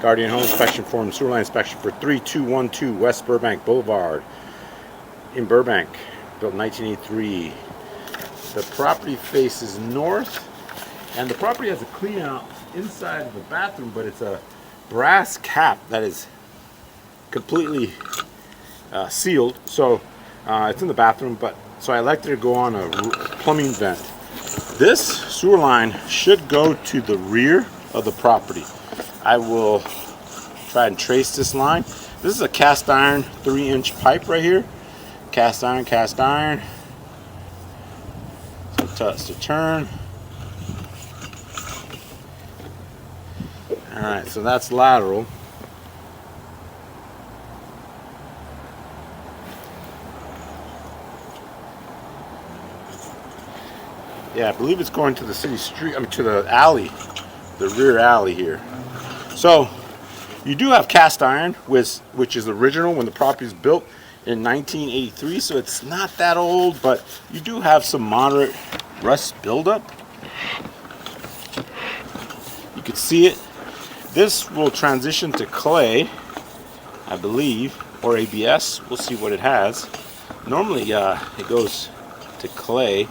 Guardian Home Inspection Form Sewer Line Inspection for 3212 West Burbank Boulevard in Burbank, built in 1983. The property faces north, and the property has a clean out inside of the bathroom, but it's a brass cap that is completely sealed. So it's in the bathroom, but so I elected to go on a plumbing vent. This sewer line should go to the rear of the property. I will try and trace this line. This is a cast iron 3-inch pipe right here. Cast iron, cast iron. So touch to turn. Alright, so that's lateral. Yeah, I believe it's going to the city street, I mean to the alley, the rear alley here. So you do have cast iron, which is original when the property was built in 1983, so it's not that old, but you do have some moderate rust buildup. You can see it. This will transition to clay, I believe, or ABS. We'll see what it has. Normally it goes to clay.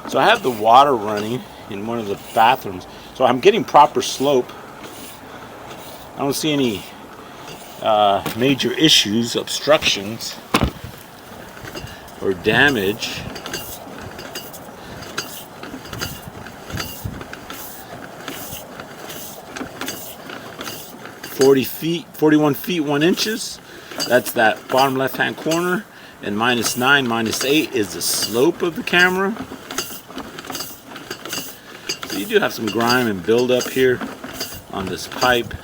So I have the water running in one of the bathrooms, so I'm getting proper slope. I don't see any major issues, obstructions, or damage. $41 feet 1 inches. That's that bottom left hand corner, and -9, -8 is the slope of the camera. So you do have some grime and buildup here on this pipe,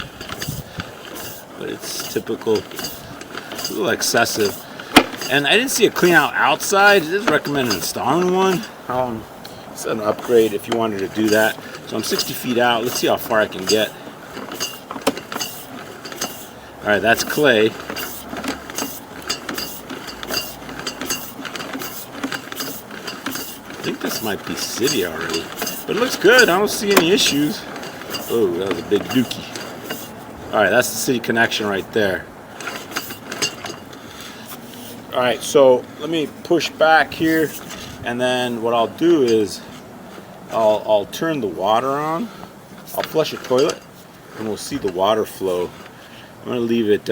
but it's typical. It's a little excessive. And I didn't see a clean out outside. It is recommended installing one. It's an upgrade if you wanted to do that. So I'm 60 feet out. Let's see how far I can get. Alright, that's clay. I think this might be city already. But it looks good. I don't see any issues. Oh, that was a big dookie. Alright, that's the city connection right there. Alright, so let me push back here, and then what I'll do is I'll turn the water on. I'll flush a toilet, and we'll see the water flow. I'm going to leave it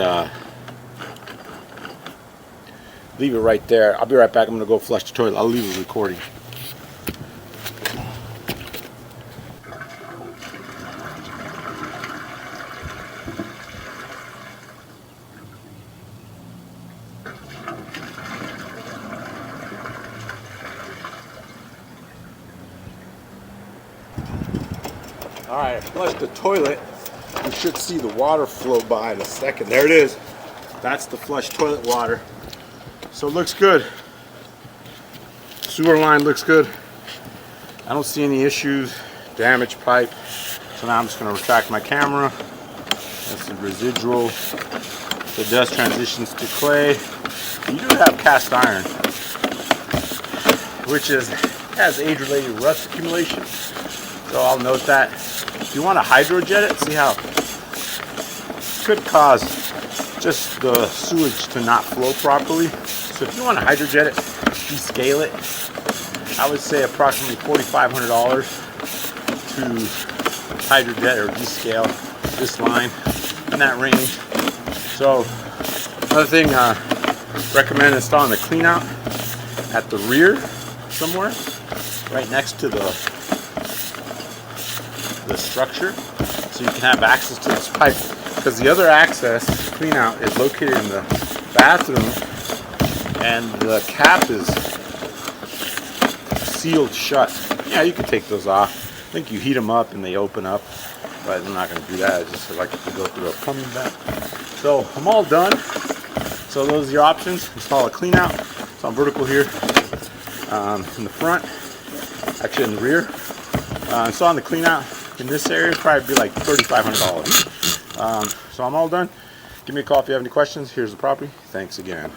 right there. I'll be right back. I'm going to go flush the toilet. I'll leave it recording. Alright, I flushed the toilet. You should see the water flow by in a second. There it is. That's the flushed toilet water. So it looks good. Sewer line looks good. I don't see any issues. Damaged pipe. So now I'm just going to retract my camera. That's the residual. The dust transitions to clay. You do have cast iron, which has age-related rust accumulation. So I'll note that. If you want to hydrojet it, see how it could cause just the sewage to not flow properly. So if you want to hydrojet it, descale it, I would say approximately $4,500 to hydrojet or descale this line in that range. So another thing, recommend installing a clean out at the rear somewhere, right next to the structure, so you can have access to this pipe, because the other access clean out is located in the bathroom, and the cap is sealed shut. Yeah, you can take those off. I think you heat them up and they open up, but I'm not going to do that. I just like to go through a plumbing vent. So I'm all done. So those are your options. Install a clean out. So I'm vertical here in the front, actually in the rear. Installing the clean out in this area would probably be like $3,500. So I'm all done. Give me a call if you have any questions. Here's the property. Thanks again.